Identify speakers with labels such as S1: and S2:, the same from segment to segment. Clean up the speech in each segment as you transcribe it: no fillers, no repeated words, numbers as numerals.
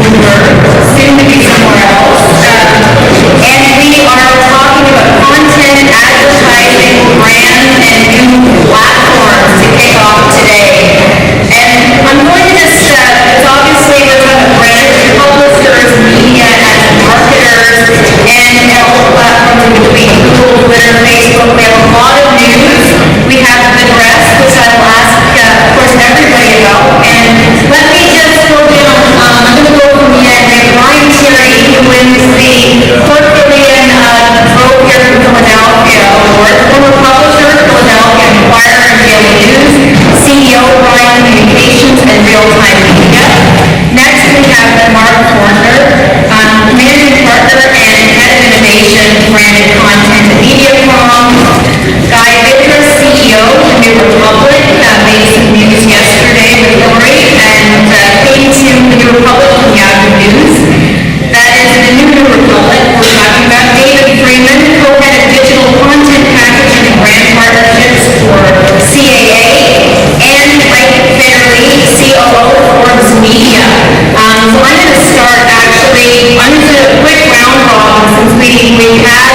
S1: Bloomberg, soon to be somewhere else. And we are talking about content, advertising, brand, and new platforms to kick off today. And I'm going to just, it's obviously we're talking about brands, publishers, media, and marketers, and all the platforms in between, Google, Twitter, Facebook. We have a lot of news. We have the dress, which I will ask, of course, everybody about. And let me just go down, I'm going to go from the end. Brian Terry, who wins the Herculean Vote here from Philadelphia Award, former publisher, Philadelphia Inquirer and Daily News, CEO, Brian Communications and Real-Time Media. Next, we have Mark Horner, managing partner and head of innovation, branded content and MediaCom. Guy Vickers, CEO, The New Republic, made some news yesterday with Lori, and came to The New Republic from Yahoo News. That is The New Republic. We're talking about David Freeman, co-head of digital content packaging and brand partnerships for CAA, and Mike Fairley, COO of Forbes Media. So I'm going to start actually, I'm going to do a quick round robin since we had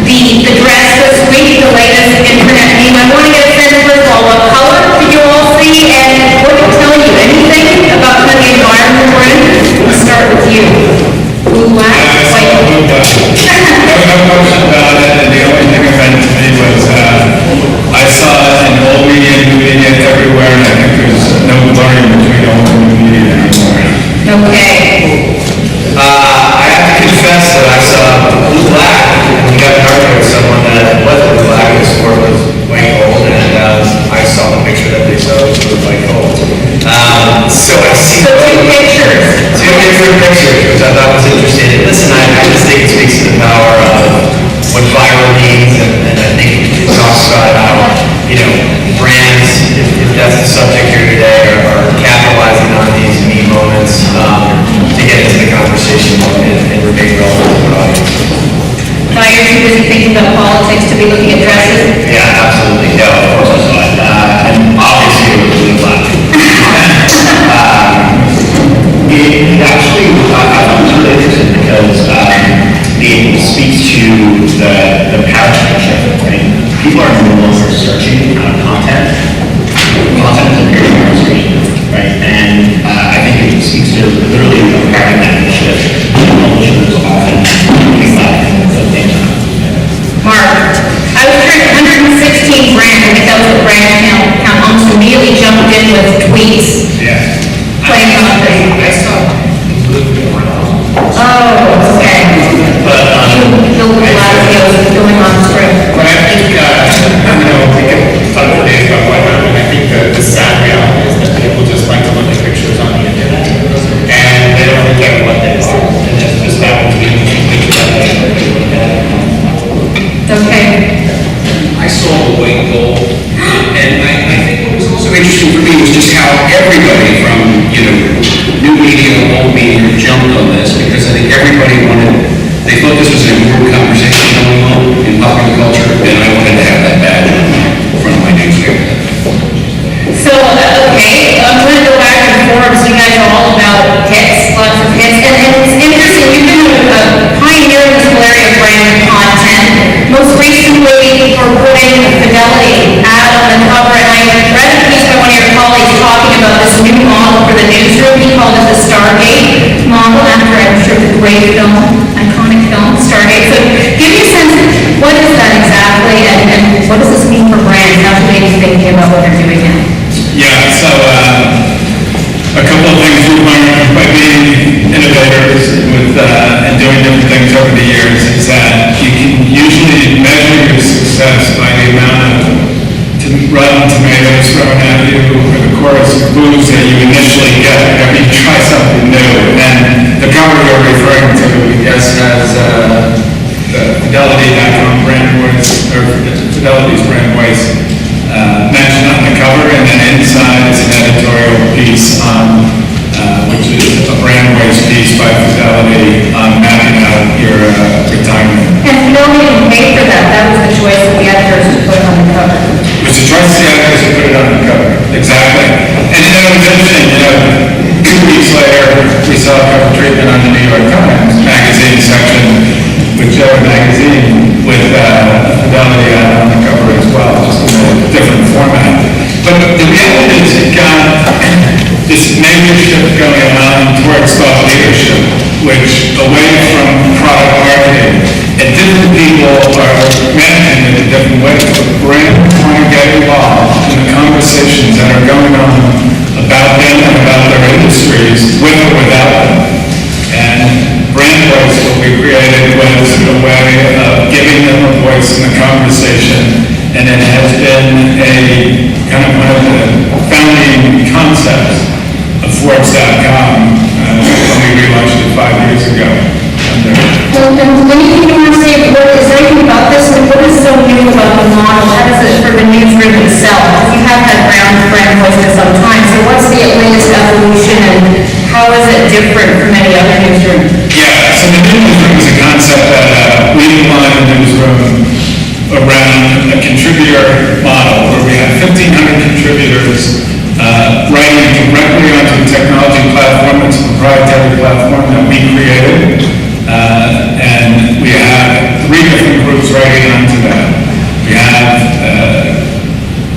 S1: the dress this week, the latest internet meme. I want to get a sense, first of all, what color did you all see, and what did it tell you? Anything about the environment we're in? We'll start with you. Blue, black, white.
S2: I saw blue, black. I have no question about it, and the only thing that meant to me was I saw it in old media, new media, everywhere, and I think there's no blurring between old and new media anymore.
S1: Okay.
S3: I have to confess that I saw blue black and we got an argument with someone that wasn't blue black, his sport was white gold, and I saw the picture that they showed was blue white gold. So I see
S1: two pictures.
S3: Two different pictures, which I thought was interesting. And listen, I just think it speaks to the power of what viral means, and I think it talks about how, brands, if that's the subject here today, are capitalizing on these meme moments to get into the conversation and remain relevant to their audience.
S1: Now you're too busy thinking about politics to be looking at dresses?
S3: Yeah, absolutely. No, of course I saw it. And obviously it was blue black. It actually, I thought it was really interesting because it speaks to the paradigm shift, right? People are no longer searching on content. Content is appearing on screen, right? And I think it speaks to literally a paradigm shift. Publishers often looking back at the same time.
S1: Mark, I was trying 116 brands, I think that was the brand count, almost immediately jumped in with tweets.
S2: Yeah.
S1: Playing something.
S3: I saw
S1: Oh, okay.
S3: But
S1: Bill Blasio is going on script.
S4: But I think, we can talk for days about what happened. I think the sad reality is that people just like to look at pictures on the internet, and they don't really care what they are. And it just happens to be
S1: Okay.
S5: I saw the white gold, and I think what was also interesting for me was just how everybody from, new media, old media jumped on this, because I think everybody they thought this was an important conversation going on in popular culture, and I wanted to have that badge on front of my newspaper.
S1: So, okay, I'm going to go back to Forbes. You guys are all about hits, lots of hits. And it's interesting, you've been a pioneer in this whole area of brand content. Most recently, for putting Fidelity ad on the cover. And I read a piece by one of your colleagues talking about this new model for the newsroom. He called it the Stargate model, after I'm sure the great film, iconic film, Stargate. So give me a sense, what is that exactly, and what does this mean for brands? How should they be thinking about what they're doing now?
S2: Yeah, so a couple of things we've learned by being innovators and doing different things over the years is that you can usually measure your success by the amount of rotten tomatoes thrown at you or the chorus of boos that you initially get whenever you try something new. And the cover you're referring to, yes, has the Fidelity.com brand voice, or Fidelity's brand voice mentioned on the cover, and then inside is an editorial piece on, which is a brand voice piece by Fidelity on mapping out your retirement.
S1: And nobody can pay for that. That was the choice of the editors to put on the cover.
S2: It was a choice of the editors to put it on the cover. Exactly. And it was interesting, 2 weeks later, we saw a cover treatment on the New York Times magazine section with Joe Magazine with Fidelity on the cover as well, just in a different format. But the reality is you've got this major shift going on towards thought leadership, which away from product marketing, and different people are managing it in different ways. But brands want to get involved in the conversations that are going on about them and about their industries, with or without them. And Brand Voice, what we created, was a way of giving them a voice in the conversation, and it has been a kind of one of the founding concepts of Forbes.com when we relaunched it 5 years ago.
S1: Well, and anything you want to say, is there anything about this, and what is so new about the model? How does it, for the newsroom itself? Because you have had Brand Voice for some time, so what's the latest evolution, and how is it different from any other newsroom?
S2: Yeah, so the new newsroom is a concept that we defined the newsroom around a contributor model, where we have 1,500 contributors writing directly onto the technology platform. It's a proprietary platform that we created. And we have 3 different groups writing onto that. We have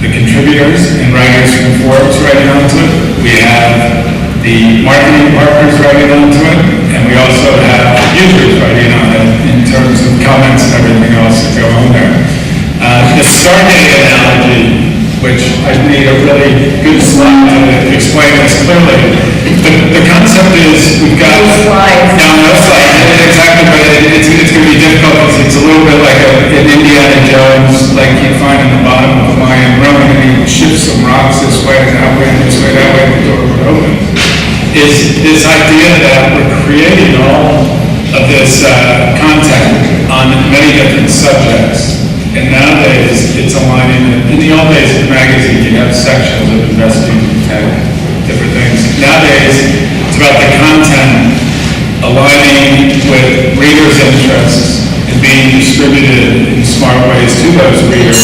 S2: the contributors and writers from Forbes writing onto it. We have the marketing partners writing onto it. And we also have users writing on it in terms of comments and everything else that go on there. The Stargate analogy, which I made a really good slide to explain this clearly. The concept is we've got...
S1: No slides.
S2: No slides, exactly, but it's going to be difficult because it's a little bit like an Indiana Jones, like you find in the bottom of Mayan Rome, and he shifts some rocks this way and that way and this way, that way, and the door would open. Is this idea that we're creating all of this content on many different subjects. And nowadays, it's aligning. In the old days of the magazine, you'd have sections of investing and different things. Nowadays, it's about the content aligning with readers' interests and being distributed in smart ways to those readers,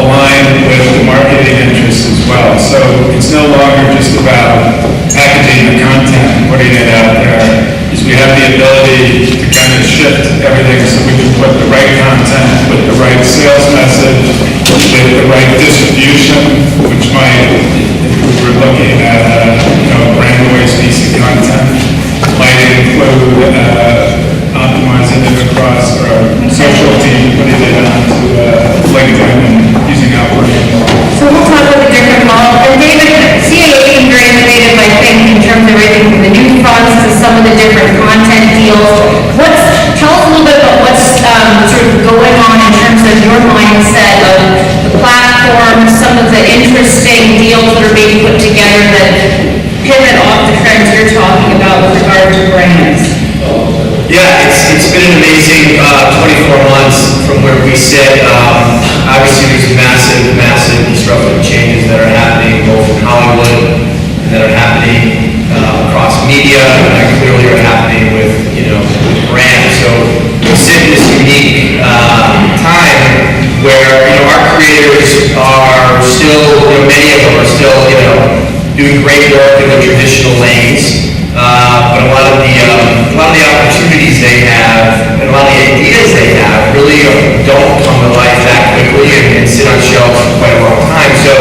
S2: aligned with the marketing interests as well. So it's no longer just about packaging the content and putting it out there. We have the ability to kind of shift everything so we can put the right content with the right sales message, with the right distribution, which might, if we were looking at Brand Voice piece of content, might include optimizing it across our social team, putting it onto LinkedIn and using Outlook.
S1: So we'll talk about the different models. And David, CAA is very innovative, I think, in terms of everything from the new funds to some of the different content deals. Tell us a little bit about what's sort of going on in terms of your mindset of the platform, some of the interesting deals that are being put together that pivot off the trends you're talking about with regard to brands.
S6: Yeah, it's been an amazing 24 months from where we sit. Obviously, there's massive disruptive changes that are happening both in Hollywood and that are happening across media, and clearly are happening with brands. So we sit in this unique time where our creators are still, many of them are still doing great work in the traditional lanes. But a lot of the opportunities they have and a lot of the ideas they have really don't come to life that quickly and sit on shelves for quite a long time. So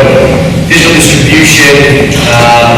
S6: digital distribution,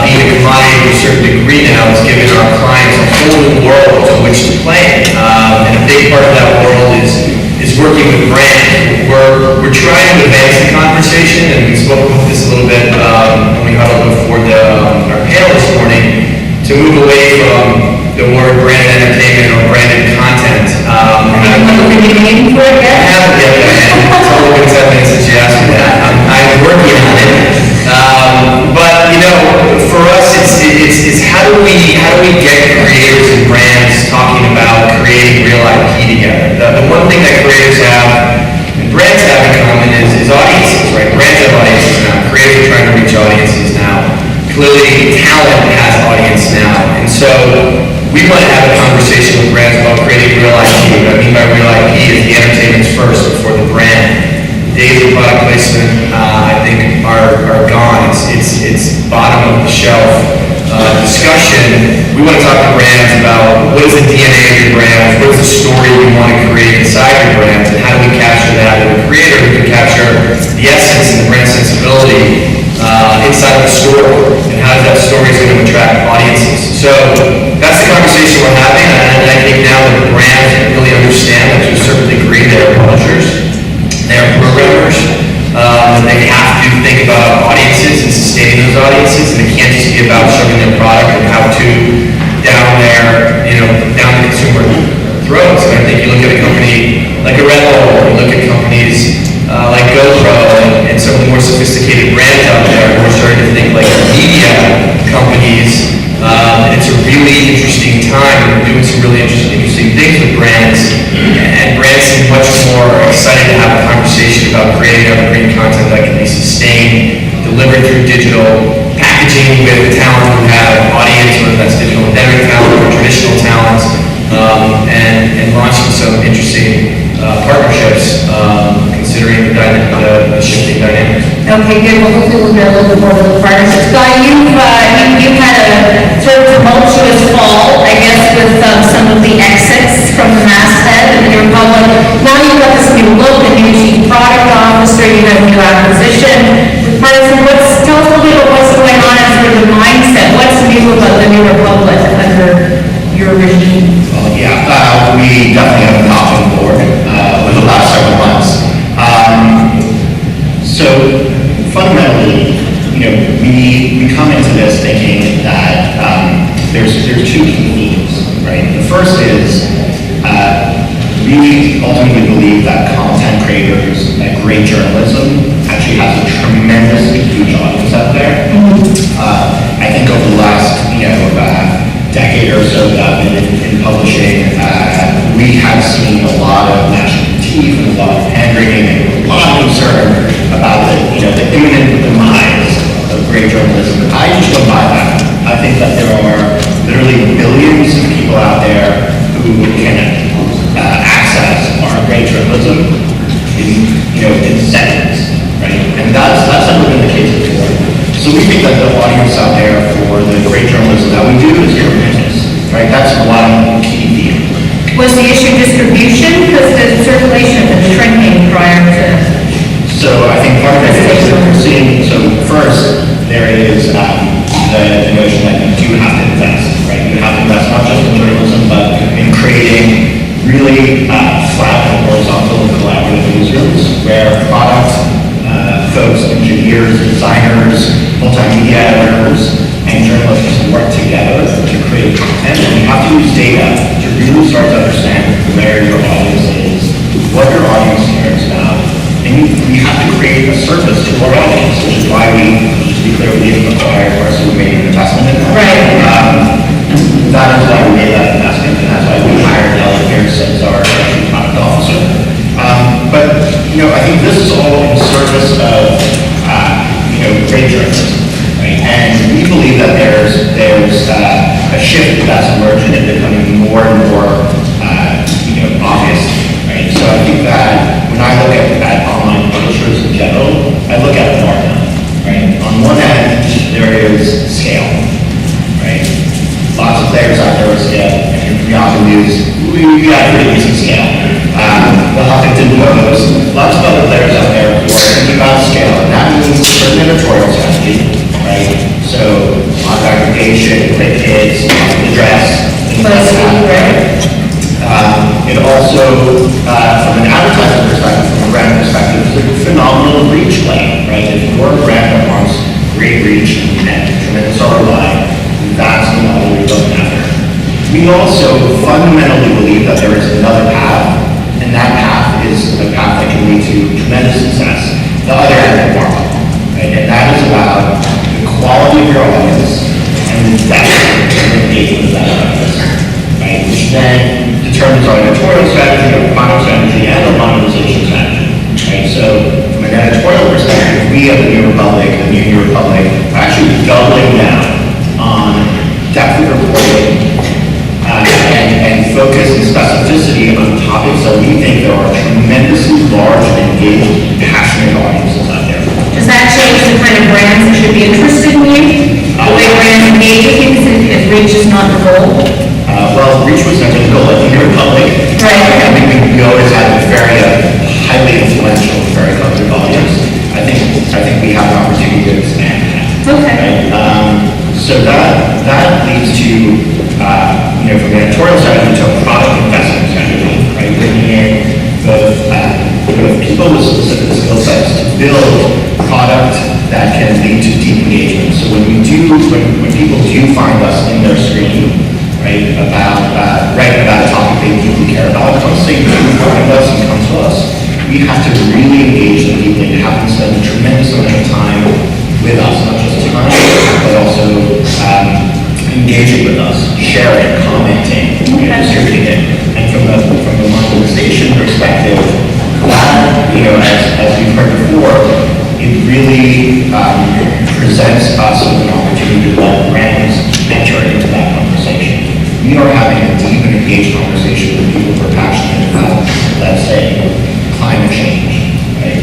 S6: being a commodity to a certain degree now, has given our clients a whole new world to which to play. And a big part of that world is working with brands. We're trying to advance the conversation, and we spoke about this a little bit when we huddled before our panel this morning, to move away from the word branded entertainment or branded content.
S1: Have you been waiting for it yet?
S6: I haven't yet, it's only been 10 minutes since you asked me that. I'm working on it. But for us, it's how do we get creators and brands talking about creating real IP together? The one thing that creators have and brands have in common is audiences, right? Brands have audiences now. Creators are trying to reach audiences now. Clearly, talent has audience now. And so we want to have a conversation with brands about creating real IP. What I mean by real IP is the entertainment's first before the brand. Days of product placement, I think, are gone. It's bottom of the shelf discussion We want to talk to brands about what is the DNA of your brand, what is the story you want to create inside your brand, and how do we capture that with a creator who can capture the essence and the brand sensibility inside of the store, and how that story is going to attract audiences. So that's the conversation we're having, and I think now that the brands really understand that to a certain degree they are publishers, they are programmers, and they have to think about audiences and sustaining those audiences, and it can't just be about shoving their product and how to down the consumer throats. And I think you look at a company like a Red Bull, you look at companies like GoPro and some of the more sophisticated brands out there, we're starting to think like media companies. It's a really interesting time. We're doing some really interesting things with brands, and brands seem much more excited to have a conversation about creating evergreen content that can be sustained, delivered through digital, packaging with talent who have audience, whether that's digital endemic talent or traditional talent, and launching some interesting partnerships, considering the shifting dynamics.
S1: Okay, good. Well, hopefully we'll get a little bit more of the partnerships. Guy, you've had a sort of tumultuous fall, I guess, with some of the exits from the masthead and the New Republic. Now you've got this new look, a new chief product officer, you have a new acquisition. Tell us a little bit about what's going on and sort of the mindset. What's new about the New Republic under your regime?
S3: Well, yeah, we definitely have not been bored over the last several months. So fundamentally, we come into this thinking that there's two key themes, right? The first is we ultimately believe that content creators, that great journalism, actually has a tremendously huge audience out there. I think over the last decade or so that I've been in publishing, we have seen a lot of gnashing teeth and a lot of hand-wringing and a lot of concern about the imminent demise of great journalism. I just don't buy that. I think that there are literally billions of people out there who can access our great journalism in seconds, right? And that's never been the case before. So we think that the audience out there for the great journalism that we do is tremendous, right? That's one key theme.
S1: Was the issue distribution? Because the circulation had been shrinking prior to...
S3: So I think part of it is that we're seeing, so first, there is the notion that you do have to invest, right? You have to invest not just in journalism, but in creating really flat and horizontal and collaborative newsrooms where product folks, engineers, designers, multimedia editors, and journalists work together to create content. And you have to use data to really start to understand where your audience is, what your audience cares about, and we have to create a service to our audience, which is why we, just to be clear, we didn't acquire Parsley, we made an investment in that.
S1: Right.
S3: That is why we made that investment, and that's why we hired Ellen Pierce as our chief product officer. But I think this is all in service of great journalism, right? And we believe that there's a shift that's emerging and becoming more and more obvious, right? So I think that when I look at online publishers in general, I look at the market, right? On one end, there is scale, right? Lots of players out there with scale, and in Yahoo News, we got pretty decent scale. The Huffington Post, lots of other players out there who are thinking about scale, and that means a certain editorial strategy, right? So, on aggregation, click hits, address, things like that, right? It also, from an advertising perspective, from a brand perspective, is a phenomenal reach play, right? If you're a brand that wants great reach and tremendous ROI, that's the model we're looking after. We also fundamentally believe that there is another path, and that path is a path that can lead to tremendous success, the other end of the market, right? And that is about the quality of your audience and the depth and engagement of that audience, right? Which then determines our editorial strategy, our product strategy, and our monetization strategy, right? So from an editorial perspective, we at the New Republic, the New Republic, are actually doubling down on depth of reporting and focus and specificity on topics that we think there are tremendously large and engaged, passionate audiences out there.
S1: Does that change the kind of brands that should be interested in you? The way brands engage with you? Because reach is not the goal?
S3: Well, reach was never the goal, I think you're public.
S1: Right.
S3: I think we always had a very highly influential, very coveted audience. I think we have an opportunity to expand that.
S1: Okay.
S3: Right? So that leads to, from the editorial side, to a product investment strategy, right? Bringing in both people with specific skill sets to build product that can lead to deep engagement. So when people do find us in their screen, right, about a topic they deeply care about, once they do find us and come to us, we have to really engage them deeply and have them spend a tremendous amount of time with us, not just time, but also engaging with us, sharing, commenting, distributing it. And from the monetization perspective, as we've heard before, it really presents us with an opportunity to let brands enter into that conversation. We are having a deep and engaged conversation with people who are passionate about, let's say, climate change. Right?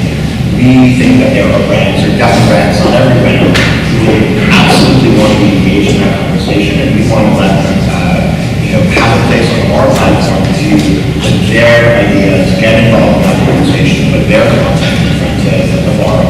S3: We think that there are brands, or dozen brands, not every brand, who absolutely want to be engaged in that conversation, and we want to let them, have a place on our platform to put their ideas, get involved in that conversation, put their content in front of our